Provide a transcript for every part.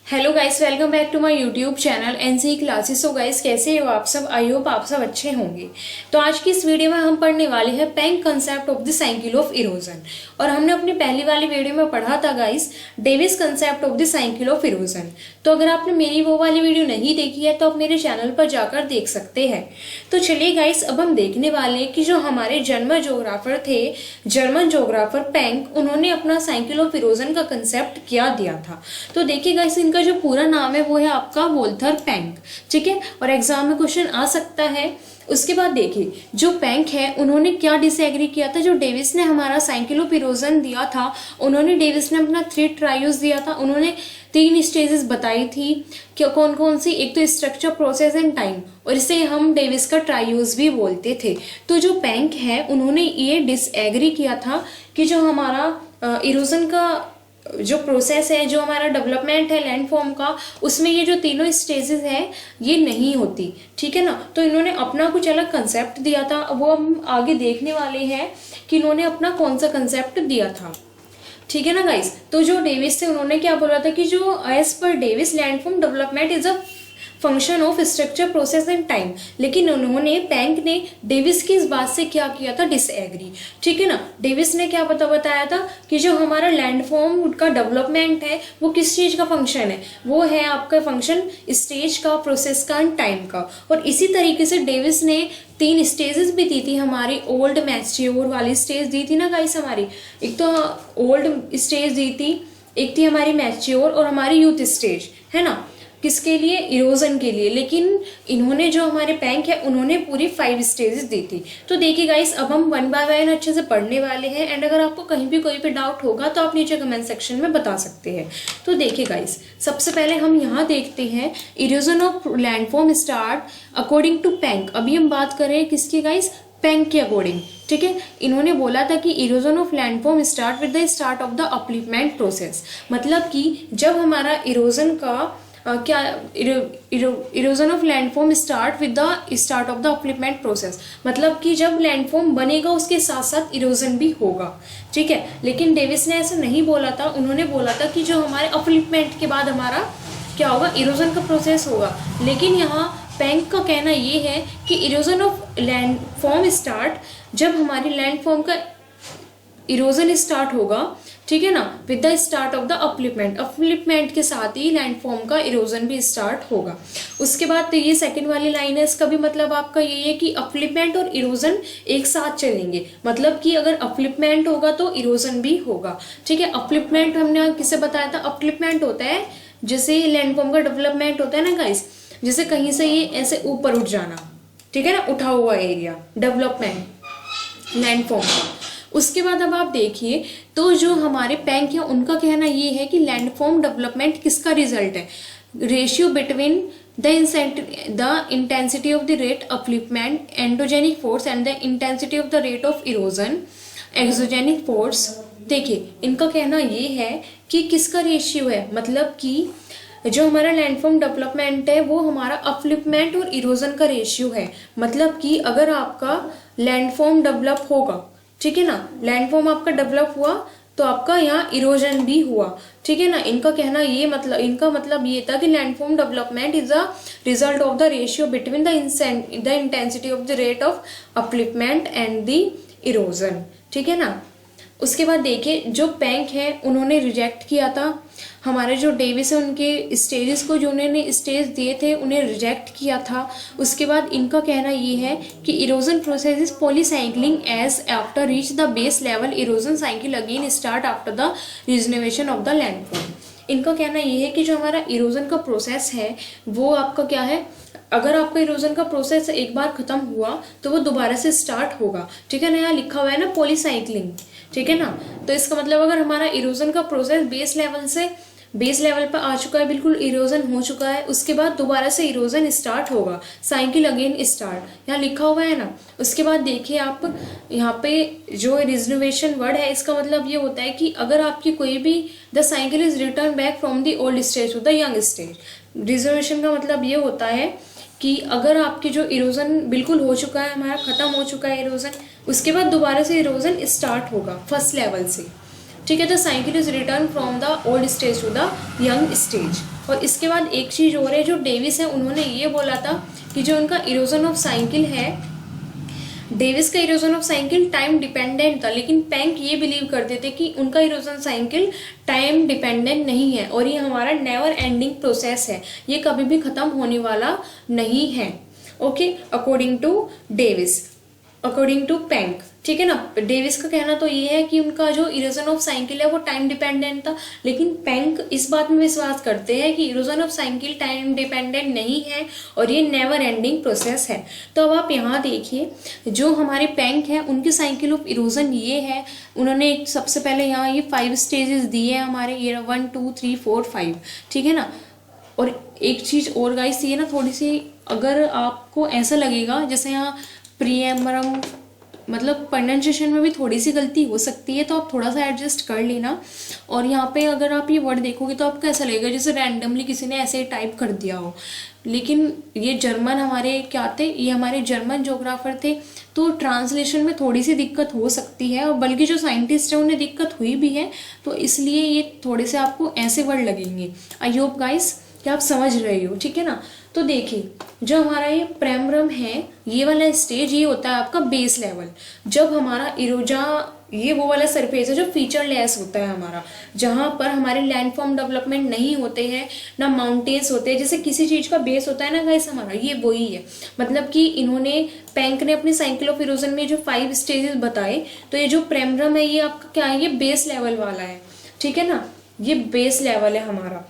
Hello guys, welcome back to my YouTube channel NC classes. So guys, कैसे हो आप सब? आई होप आप सब अच्छे होंगे। तो आज की इस वीडियो में हम पढ़ने वाले हैं Penck concept of the cycle of erosion. और हमने अपनी पहली वाली वीडियो में पढ़ा था guys Davis concept of the cycle of erosion. तो अगर आपने मेरी वो वाली वीडियो नहीं देखी है तो आप मेरे चैनल पर जाकर देख सकते हैं। तो चलिए गाइस, अब हम देखने वाले हैं कि जो हमारे जर्मन ज्योग्राफर थे, जर्मन ज्योग्राफर पेंक, उन्होंने अपना साइकिल ऑफ इरोजन का कंसेप्ट क्या दिया था। तो देखिए गाइस, इनका जो पूरा नाम है वो है आपका वोल्थर पेंक, ठीक है। और एग्जाम में क्वेश्चन आ सकता है। उसके बाद देखिए, जो पेंक है उन्होंने क्या डिसएग्री किया था। जो डेविस ने हमारा साइकिल ऑफ इरोजन दिया था, डेविस ने अपना 3 ट्रायल्स दिया था। उन्होंने 3 स्टेजेस बताई थी कि कौन कौन सी। एक तो स्ट्रक्चर, प्रोसेस एंड टाइम, और इसे हम डेविस का ट्रायल्स भी बोलते थे। तो जो पेंक है उन्होंने ये डिसएग्री किया था कि जो हमारा इरोजन का जो प्रोसेस है, जो हमारा डेवलपमेंट है लैंड फॉर्म का, उसमें ये जो तीनों स्टेजेस है ये नहीं होती, ठीक है ना। तो इन्होंने अपना कुछ अलग कंसेप्ट दिया था, वो हम आगे देखने वाले हैं कि इन्होंने अपना कौन सा कंसेप्ट दिया था, ठीक है ना गाइस। तो जो डेविस थे उन्होंने क्या बोला था कि जो एज पर Davis landform development is a function of structure, process and time. लेकिन उन्होंने, पेंक ने डेविस की इस बात से क्या किया था, डिसएग्री, ठीक है ना। डेविस ने क्या बताया था कि जो हमारा लैंड फॉर्म का डेवलपमेंट है वो किस चीज का फंक्शन है, वो है आपका फंक्शन स्टेज का, प्रोसेस का एंड टाइम का। और इसी तरीके से डेविस ने 3 स्टेजेस भी दी थी हमारी। ओल्ड मैच्योर वाली स्टेज दी थी ना गाइस हमारी, एक तो ओल्ड स्टेज दी थी, एक थी हमारी मैच्योर, और हमारी यूथ स्टेज, है ना। किसके लिए? इरोजन के लिए। लेकिन इन्होंने, जो हमारे पेंक है, उन्होंने पूरी 5 स्टेजेस दी थी। तो देखिए गाइस, अब हम 1 बाय 1 अच्छे से पढ़ने वाले हैं। एंड अगर आपको कहीं भी कोई भी डाउट होगा तो आप नीचे कमेंट सेक्शन में बता सकते हैं। तो देखिए गाइस, सबसे पहले हम यहाँ देखते हैं erosion of landform start according to Penck. अभी हम बात करें किसकी गाइस? पेंक के अकॉर्डिंग, ठीक है। इन्होंने बोला था कि erosion of landform start with the start of the upliftment process. मतलब कि जब हमारा इरोजन का क्या, erosion of landform start with the start of the upliftment process. मतलब कि जब लैंडफॉर्म बनेगा उसके साथ साथ इरोजन भी होगा, ठीक है। लेकिन डेविस ने ऐसा नहीं बोला था। उन्होंने बोला था कि जो हमारे अपलिफ्टमेंट के बाद हमारा क्या होगा, इरोजन का प्रोसेस होगा। लेकिन यहाँ पेंक का कहना ये है कि इरोजन ऑफ लैंडफॉर्म स्टार्ट, जब हमारी लैंडफॉर्म का इरोजन स्टार्ट होगा, ठीक है ना, with the start of the upliftment. Upliftment के साथ ही लैंडफॉर्म का इरोजन भी स्टार्ट होगा। उसके बाद तो ये सेकंड वाली लाइन है, इसका भी मतलब आपका ये है कि अपलिफ्टमेंट और इरोजन एक साथ चलेंगे। मतलब कि अगर अपलिफ्टमेंट होगा तो इरोजन भी होगा, ठीक है। अपलिफ्टमेंट हमने किसे बताया था? अपलिफ्टमेंट होता है जैसे लैंडफॉर्म का डेवलपमेंट होता है ना गाइस, जैसे कहीं से ये ऐसे ऊपर उठ जाना, ठीक है ना, उठा हुआ एरिया, डेवलपमेंट लैंडफॉर्म का। उसके बाद अब आप देखिए, तो जो हमारे पेंक है उनका कहना ये है कि लैंडफॉर्म डेवलपमेंट किसका रिजल्ट है? Ratio between the intensity of the rate upliftment endogenic force and the intensity of the rate of erosion exogenic force. देखिए, इनका कहना ये है कि किसका रेशियो है, मतलब कि जो हमारा लैंडफॉर्म डेवलपमेंट है वो हमारा अपलिफ्टमेंट और इरोजन का रेशियो है। मतलब कि अगर आपका लैंडफॉर्म डेवलप होगा, ठीक है ना, लैंडफॉर्म आपका डेवलप हुआ तो आपका यहाँ इरोजन भी हुआ, ठीक है ना। इनका कहना ये मतलब, इनका मतलब ये था कि landform development is a result of the ratio between the intensity of the rate of upliftment and the erosion, ठीक है ना। उसके बाद देखिए, जो पेंक है उन्होंने रिजेक्ट किया था हमारे जो डेविस है उनके स्टेजेस को, जो उन्होंने स्टेज दिए थे उन्हें रिजेक्ट किया था। उसके बाद इनका कहना ये है कि erosion process is polycycling as after reach the base level erosion cycle again start after the regeneration of the landform. इनका कहना ये है कि जो हमारा इरोजन का प्रोसेस है वो आपका क्या है, अगर आपका इरोजन का प्रोसेस एक बार खत्म हुआ तो वो दोबारा से स्टार्ट होगा, ठीक है ना। यहाँ लिखा हुआ है ना पॉलीसाइक्लिंग, ठीक है ना। तो इसका मतलब अगर हमारा इरोजन का प्रोसेस बेस लेवल पर आ चुका है, बिल्कुल इरोजन हो चुका है, उसके बाद दोबारा से इरोजन स्टार्ट होगा, साइकिल अगेन स्टार्ट, यहाँ लिखा हुआ है ना। उसके बाद देखिए आप यहाँ पे जो रिजर्वेशन वर्ड है, इसका मतलब ये होता है कि अगर आपकी कोई भी, the cycle is return back from the old stage to the young stage. Reservation का मतलब ये होता है कि अगर आपकी जो इरोजन बिल्कुल हो चुका है, हमारा खत्म हो चुका है इरोजन, उसके बाद दोबारा से इरोजन स्टार्ट होगा फर्स्ट लेवल से, ठीक है। The cycle is return from the old stage to the young stage. और इसके बाद एक चीज़ और है, जो डेविस है उन्होंने ये बोला था कि जो उनका इरोजन ऑफ साइकिल है, डेविस का erosion of cycle time dependent था, लेकिन पैंक ये बिलीव करते थे कि उनका इरोजन साइकिल टाइम डिपेंडेंट नहीं है और ये हमारा नेवर एंडिंग प्रोसेस है, ये कभी भी खत्म होने वाला नहीं है। Okay, according to Davis, according to Penck, ठीक है ना। डेविस का कहना तो ये है कि उनका जो इरोजन ऑफ साइकिल है वो टाइम डिपेंडेंट था, लेकिन पैंक इस बात में विश्वास करते हैं कि erosion of cycle time dependent नहीं है और ये नेवर एंडिंग प्रोसेस है। तो अब आप यहाँ देखिए, जो हमारे पैंक है उनकी साइकिल ऑफ इरोजन ये है, उन्होंने सबसे पहले यहाँ ये 5 स्टेजेस दिए हैं हमारे, ये 1 2 3 4 5, ठीक है ना। और एक चीज़ और गाइस, ये ना थोड़ी सी, अगर आपको ऐसा लगेगा जैसे यहाँ प्रियमरम मतलब प्रोनाउंसिएशन में भी थोड़ी सी गलती हो सकती है, तो आप थोड़ा सा एडजस्ट कर लेना। और यहाँ पे अगर आप ये वर्ड देखोगे तो आपको ऐसा लगेगा जैसे रैंडमली किसी ने ऐसे टाइप कर दिया हो, लेकिन ये जर्मन हमारे क्या थे, ये हमारे जर्मन ज्योग्राफर थे, तो ट्रांसलेशन में थोड़ी सी दिक्कत हो सकती है, और बल्कि जो साइंटिस्ट है उन्हें दिक्कत हुई भी है, तो इसलिए ये थोड़े से आपको ऐसे वर्ड लगेंगे। आई होप गाइस कि आप समझ रहे हो, ठीक है ना। तो देखिए, जो हमारा ये प्रेमरम है, ये वाला स्टेज ये होता है आपका बेस लेवल, जब हमारा इरोजा, ये वो वाला सरफेस है जो फीचरलेस होता है हमारा, जहाँ पर हमारे लैंडफॉर्म डेवलपमेंट नहीं होते हैं, ना माउंटेन्स होते हैं। जैसे किसी चीज़ का बेस होता है ना गाइस हमारा, ये वही है। मतलब कि इन्होंने, पैंक ने अपनी साइकिल ऑफ इरोजन में जो 5 स्टेजेस बताए, तो ये जो प्रेमरम है ये आपका क्या है, ये बेस लेवल वाला है, ठीक है ना, ये बेस लेवल है हमारा।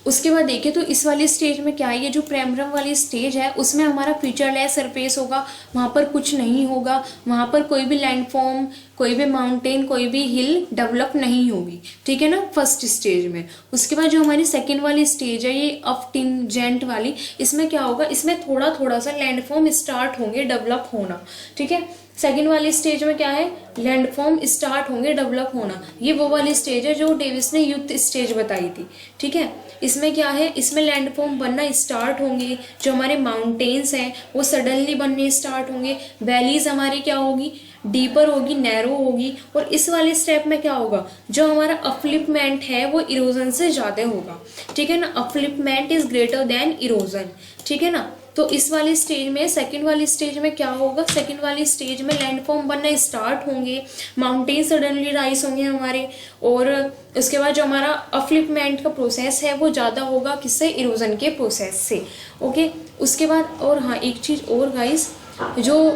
उसके बाद देखिए तो इस वाली स्टेज में क्या है, ये जो प्रेमरम वाली स्टेज है उसमें हमारा फीचरलेस सरफेस होगा, वहाँ पर कुछ नहीं होगा, वहाँ पर कोई भी लैंडफॉर्म, कोई भी माउंटेन, कोई भी हिल डेवलप नहीं होगी, ठीक है ना, फर्स्ट स्टेज में। उसके बाद जो हमारी सेकेंड वाली स्टेज है, ये अपटिंजेंट वाली, इसमें क्या होगा, इसमें थोड़ा थोड़ा सा लैंडफॉर्म स्टार्ट होंगे डेवलप होना, ठीक है। सेकेंड वाली स्टेज में क्या है, लैंडफॉर्म स्टार्ट होंगे डेवलप होना, ये वो वाली स्टेज है जो डेविस ने यूथ स्टेज बताई थी, ठीक है। इसमें क्या है, इसमें लैंडफॉर्म बनना स्टार्ट होंगे, जो हमारे माउंटेन्स हैं वो सडनली बनने स्टार्ट होंगे, वैलीज हमारी क्या होगी, डीपर होगी, नैरो होगी। और इस वाले स्टेप में क्या होगा, जो हमारा अपफ्लिपमेंट है वो इरोजन से ज़्यादा होगा, ठीक है ना, अपफ्लिपमेंट इज ग्रेटर देन इरोजन, ठीक है ना। तो इस वाली स्टेज में, सेकंड वाली स्टेज में क्या होगा, सेकंड वाली स्टेज में लैंडफॉर्म बनना स्टार्ट होंगे, माउंटेन सडनली राइज होंगे हमारे, और उसके बाद जो हमारा अपफ्लिपमेंट का प्रोसेस है वो ज़्यादा होगा, किससे, इरोजन के प्रोसेस से। ओके, उसके बाद और हाँ एक चीज़ और गाइस, जो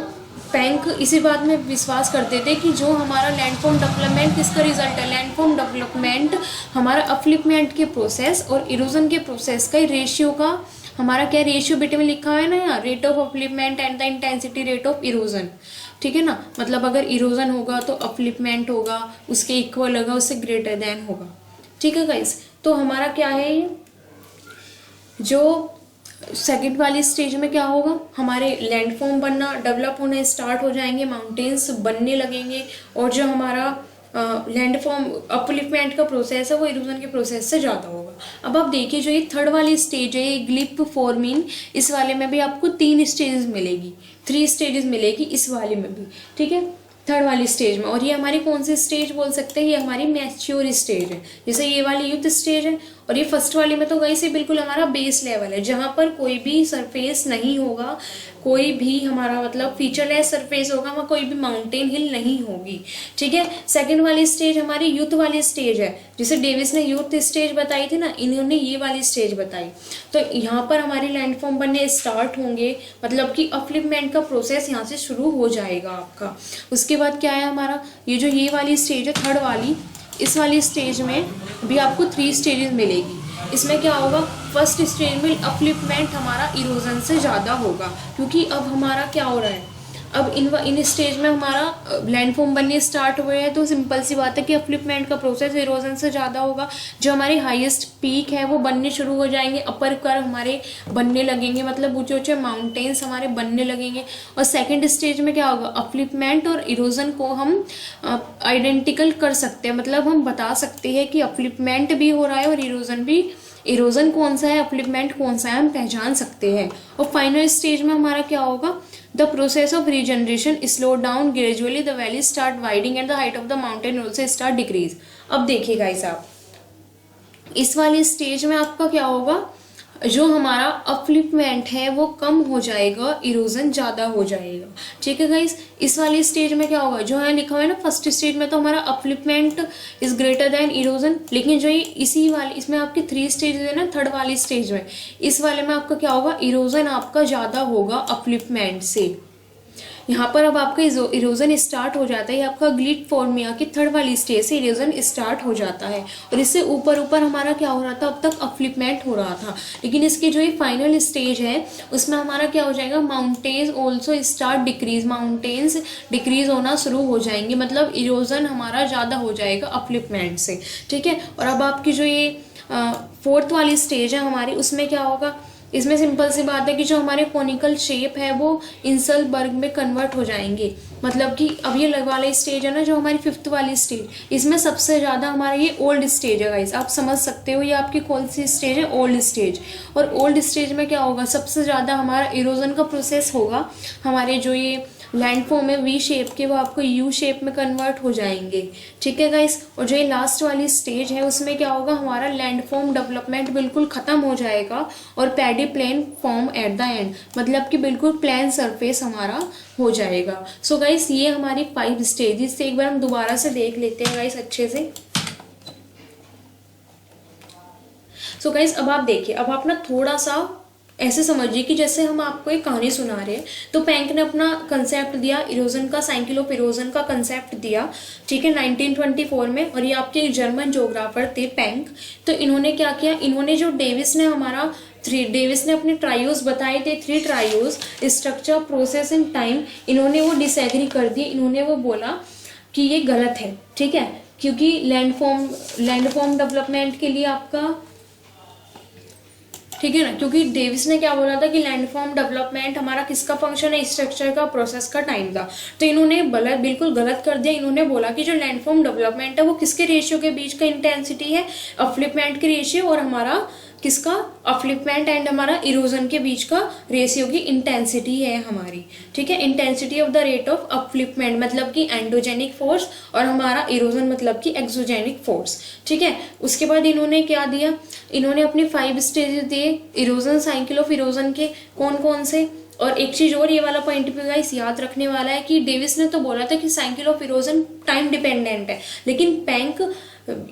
पैंक इसी बात में विश्वास करते थे कि जो हमारा लैंडफॉर्म डेवलपमेंट किसका रिजल्ट है, लैंडफॉर्म डेवलपमेंट हमारा अपफ्लिपमेंट के प्रोसेस और इरोजन के प्रोसेस का रेशियो का, हमारा क्या रेशियो बेटे में लिखा है ना यहाँ, rate of upliftment and the intensity rate of erosion, ठीक है ना। मतलब अगर इरोजन होगा तो अपफ्लिपमेंट होगा उसके इक्वल होगा, उससे ग्रेटर देन होगा, ठीक है गाइस। तो हमारा क्या है, ये जो सेकेंड वाली स्टेज में क्या होगा, हमारे लैंडफॉर्म बनना, डेवलप होने स्टार्ट हो जाएंगे, माउंटेन्स बनने लगेंगे, और जो हमारा लैंडफॉर्म अपलिफ्टमेंट का प्रोसेस है वो इरोजन के प्रोसेस से ज़्यादा होगा। अब आप देखिए जो ये थर्ड वाली स्टेज है, ये ग्लिप फॉर्मिंग, इस वाले में भी आपको 3 स्टेजेस मिलेगी, 3 स्टेजेस मिलेगी इस वाले में भी, ठीक है, थर्ड वाली स्टेज में। और ये हमारी कौन सी स्टेज बोल सकते हैं, ये हमारी मैच्योर स्टेज है, जैसे ये वाली यूथ स्टेज है। और ये फर्स्ट वाली में तो गाइस ये बिल्कुल हमारा बेस लेवल है, जहाँ पर कोई भी सरफेस नहीं होगा, कोई भी हमारा मतलब फीचरलेस सरफेस होगा, वहाँ कोई भी माउंटेन हिल नहीं होगी, ठीक है। सेकंड वाली स्टेज हमारी यूथ वाली स्टेज है, जिसे डेविस ने यूथ स्टेज बताई थी ना, इन्होंने ये वाली स्टेज बताई। तो यहाँ पर हमारे लैंडफॉर्म बनने स्टार्ट होंगे, मतलब कि अपलिफ्टमेंट का प्रोसेस यहाँ से शुरू हो जाएगा आपका। उसके बाद क्या है हमारा, ये जो ये वाली स्टेज है थर्ड वाली, इस वाली स्टेज में भी आपको 3 स्टेजेस मिलेगी। इसमें क्या होगा, फर्स्ट स्टेज में अपलिफ्टमेंट हमारा इरोजन से ज़्यादा होगा, क्योंकि अब हमारा क्या हो रहा है, अब इन स्टेज में हमारा लैंडफॉर्म बनने स्टार्ट हुए हैं, तो सिंपल सी बात है कि अपलिफ्टमेंट का प्रोसेस इरोजन से ज़्यादा होगा। जो हमारे हाईएस्ट पीक है वो बनने शुरू हो जाएंगे, अपर कर हमारे बनने लगेंगे, मतलब ऊंचे ऊंचे माउंटेन्स हमारे बनने लगेंगे। और सेकंड स्टेज में क्या होगा, अपलिफ्टमेंट और इरोजन को हम आइडेंटिकल कर सकते हैं, मतलब हम बता सकते हैं कि अपलिफ्टमेंट भी हो रहा है और इरोजन भी इरोजन कौन सा है, अपलिफ्टमेंट कौन सा है, हम पहचान सकते हैं। और फाइनल स्टेज में हमारा क्या होगा, the process of regeneration slow down gradually, the valley start widening and the height of the mountain also start decrease. अब देखिए गाइस, आप इस वाले स्टेज में आपका क्या होगा, जो हमारा अपलिफ्टमेंट है वो कम हो जाएगा, इरोजन ज्यादा हो जाएगा। ठीक है गाइस, इस वाले स्टेज में क्या होगा, जो है लिखा हुआ है ना फर्स्ट स्टेज में तो हमारा upliftment is greater than erosion, लेकिन जो ये इसी वाले इसमें आपके 3 स्टेज है ना, थर्ड वाली स्टेज में, इस वाले में आपका क्या होगा, इरोजन आपका ज्यादा होगा अपलिफ्टमेंट से। यहाँ पर अब आपका इरोजन स्टार्ट हो जाता है, आपका ग्लिटफॉर्मिया की थर्ड वाली स्टेज से इरोजन स्टार्ट हो जाता है। और इससे ऊपर ऊपर हमारा क्या हो रहा था, अब तक अपलिफ्टमेंट हो रहा था, लेकिन इसकी जो ये फाइनल स्टेज है उसमें हमारा क्या हो जाएगा, mountains also start decrease, mountains decrease होना शुरू हो जाएंगे, मतलब इरोजन हमारा ज्यादा हो जाएगा अपलिफ्टमेंट से। ठीक है, और अब आपकी जो ये फोर्थ वाली स्टेज है हमारी, उसमें क्या होगा, इसमें सिंपल सी बात है कि जो हमारे कोनिकल शेप है वो इंसलबर्ग में कन्वर्ट हो जाएंगे। मतलब कि अब ये वाला स्टेज है ना, जो हमारी 5th वाली स्टेज, इसमें सबसे ज़्यादा हमारा ये ओल्ड स्टेज है गाइस, आप समझ सकते हो ये आपकी कौन सी स्टेज है, ओल्ड स्टेज। और ओल्ड स्टेज में क्या होगा, सबसे ज़्यादा हमारा इरोजन का प्रोसेस होगा, हमारे जो ये लैंडफॉर्म है वी शेप के वो आपको यू शेप में कन्वर्ट हो जाएंगे। ठीक है गाइस, और जो ये लास्ट वाली स्टेज है उसमें क्या होगा, हमारा लैंडफॉर्म डेवलपमेंट बिल्कुल खत्म हो जाएगा और pediplain form at the end, मतलब कि बिल्कुल प्लेन सरफेस हमारा हो जाएगा। सो गाइस, ये हमारी 5 स्टेजेस से एक बार हम दोबारा से देख लेते हैं गाइस अच्छे से। सो गाइस, अब आप देखिए, अब आप ना थोड़ा सा ऐसे समझिए कि जैसे हम आपको एक कहानी सुना रहे हैं। तो पैंक ने अपना कंसेप्ट दिया इरोजन का, साइकिल ऑफ इरोजन का कंसेप्ट दिया, ठीक है, 1924 में। और ये आपके जर्मन ज्योग्राफर थे पैंक। तो इन्होंने क्या किया, इन्होंने जो डेविस ने अपने ट्रायोज बताए थे, 3 triose, structure, process and time, इन्होंने वो डिसएग्री कर दिए। इन्होंने वो बोला कि ये गलत है, ठीक है, क्योंकि लैंडफॉर्म डेवलपमेंट के लिए आपका, ठीक है ना, क्योंकि डेविस ने क्या बोला था कि लैंडफॉर्म डेवलपमेंट हमारा किसका फंक्शन है, स्ट्रक्चर का, प्रोसेस का, टाइम का। तो इन्होंने बिल्कुल गलत कर दिया। इन्होंने बोला कि जो लैंडफॉर्म डेवलपमेंट है वो किसके रेशियो के बीच का इंटेंसिटी है, अपलिफ्टमेंट के रेशियो और हमारा किसका, अपलिफ्टमेंट एंड हमारा इरोजन के बीच का रेशियो की इंटेंसिटी है हमारी। ठीक है, intensity of the rate of upliftment मतलब कि एंडोजेनिक फोर्स, और हमारा इरोजन मतलब कि एक्सोजेनिक फोर्स। ठीक है, उसके बाद इन्होंने क्या दिया, इन्होंने अपने 5 स्टेजेस दिए इरोजन, साइकिल ऑफ इरोजन के, कौन कौन से। और एक चीज और, ये वाला पॉइंट भी गाइस याद रखने वाला है कि डेविस ने तो बोला था कि cycle of erosion time dependent है, लेकिन पैंक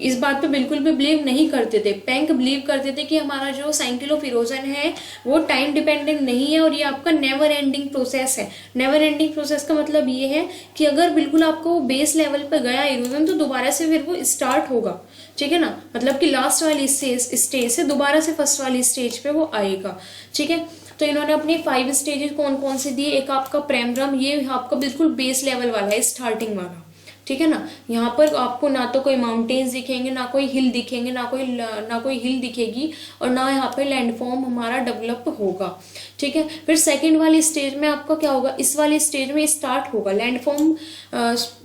इस बात पे बिल्कुल भी बिलीव नहीं करते थे। पैंक बिलीव करते थे कि हमारा जो साइकिल ऑफ इरोजन है वो टाइम डिपेंडेंट नहीं है और ये आपका नेवर एंडिंग प्रोसेस है। नेवर एंडिंग प्रोसेस का मतलब ये है कि अगर बिल्कुल आपको वो बेस लेवल पे गया इरोजन तो दोबारा से फिर वो स्टार्ट होगा। ठीक है ना, मतलब कि लास्ट वाली स्टेज से दोबारा से फर्स्ट वाली स्टेज पे वो आएगा। ठीक है, तो इन्होंने अपनी 5 स्टेजेस कौन कौन से दिए, एक आपका प्रेमरम, ये आपका बिल्कुल बेस लेवल वाला है, स्टार्टिंग वाला। ठीक है ना, यहाँ पर आपको ना तो कोई माउंटेन्स दिखेंगे, ना कोई हिल दिखेंगे, ना कोई हिल दिखेगी, और ना यहाँ पे लैंडफॉर्म हमारा डेवलप होगा। ठीक है, फिर सेकंड वाली स्टेज में आपका क्या होगा, इस वाली स्टेज में स्टार्ट होगा लैंडफॉर्म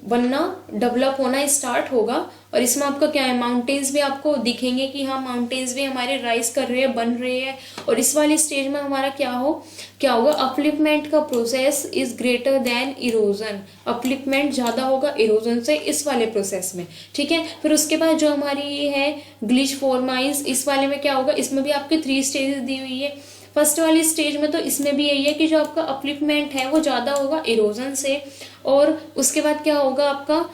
बनना, डेवलप होना स्टार्ट होगा, और इसमें आपका क्या है, माउंटेन्स भी आपको दिखेंगे कि हाँ माउंटेन्स भी हमारे राइज कर रहे हैं, बन रहे हैं। और इस वाली स्टेज में हमारा क्या होगा, अपलिफ्टमेंट का process is greater than erosion, upliftment ज्यादा होगा इरोजन से इस वाले प्रोसेस में। ठीक है, फिर उसके बाद जो हमारी ये है ग्लिचफॉर्माइज, इस वाले में क्या होगा, इसमें भी आपके 3 स्टेजेस दी हुई है। फर्स्ट वाली स्टेज में तो इसमें भी यही है कि जो आपका अपलिफ्टमेंट है वो ज्यादा होगा इरोजन से, और उसके बाद क्या होगा आपका,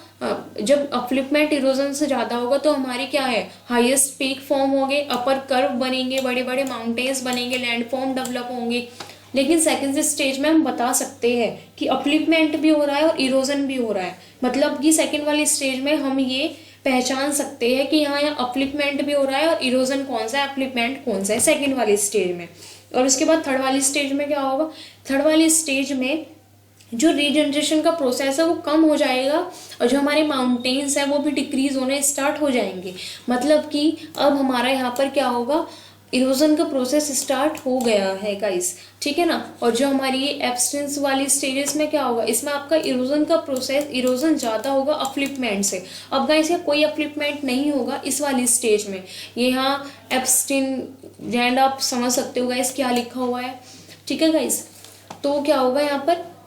जब अपलिफ्टमेंट इरोजन से ज्यादा होगा तो हमारी क्या है, हाईएस्ट पीक फॉर्म होंगे, अपर कर्व बनेंगे, बड़े बड़े माउंटेन्स बनेंगे, लैंडफॉर्म डेवलप होंगे। लेकिन सेकंड स्टेज में हम बता सकते हैं कि अपलिफ्टमेंट भी हो रहा है और इरोजन भी हो रहा है, मतलब कि सेकंड वाली स्टेज में हम ये पहचान सकते हैं कि यहाँ अपलिफ्टमेंट भी हो रहा है और इरोजन कौन सा है, अपलिफ्टमेंट कौन सा है सेकंड वाली स्टेज में। और उसके बाद थर्ड वाली स्टेज में क्या होगा, थर्ड वाली स्टेज में जो रीजनरेशन का प्रोसेस है वो कम हो जाएगा और जो हमारे माउंटेन्स है वो भी डिक्रीज होने स्टार्ट हो जाएंगे। मतलब कि अब हमारा यहाँ पर क्या होगा, इरोजन का प्रोसेस स्टार्ट हो गया है गाइस, ठीक है ना। और जो हमारी ये एब्सटेंस वाली स्टेजेस में क्या होगा, इसमें आपका इरोजन का प्रोसेस, इरोजन ज़्यादा होगा अपफ्लिपमेंट से। अब गाइस ये कोई अपफ्लिपमेंट नहीं होगा इस वाली स्टेज में। ये यहाँ एब्सटिन, आप समझ सकते हो गाइस क्या लिखा हुआ है, ठीक है गाइस। तो क्या होगा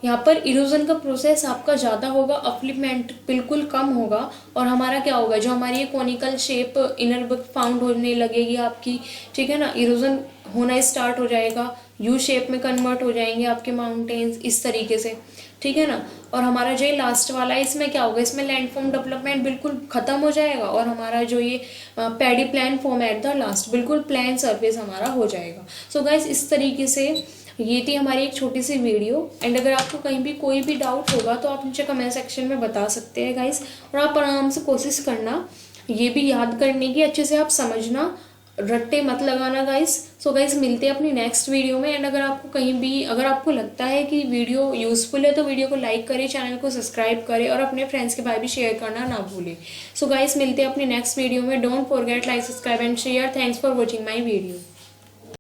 यहाँ पर इरोजन का प्रोसेस आपका ज़्यादा होगा, अपफ्लिपमेंट बिल्कुल कम होगा। और हमारा क्या होगा, जो हमारी ये conical shape inner bug found होने लगेगी आपकी, ठीक है ना, इरोजन होना स्टार्ट हो जाएगा, यू शेप में कन्वर्ट हो जाएंगे आपके माउंटेन्स इस तरीके से, ठीक है ना। और हमारा जो ये लास्ट वाला है इसमें क्या होगा, इसमें लैंडफॉर्म डेवलपमेंट बिल्कुल खत्म हो जाएगा और हमारा जो ये paddy plan form at the last, बिल्कुल प्लान सरफेस हमारा हो जाएगा। सो गाइस इस तरीके से ये थी हमारी एक छोटी सी वीडियो। एंड अगर आपको कहीं भी कोई भी डाउट होगा तो आप नीचे कमेंट सेक्शन में बता सकते हैं गाइस। और आप आराम से कोशिश करना ये भी याद करने की, अच्छे से आप समझना, रट्टे मत लगाना गाइस। सो गाइस मिलते हैं अपनी नेक्स्ट वीडियो में। एंड अगर आपको कहीं भी, अगर आपको लगता है कि वीडियो यूजफुल है तो वीडियो को लाइक करें, चैनल को सब्सक्राइब करें और अपने फ्रेंड्स के भाई भी शेयर करना ना भूलें। सो गाइस मिलते हैं अपनी नेक्स्ट वीडियो में। Don't forget like, subscribe and share. Thanks for watching my video.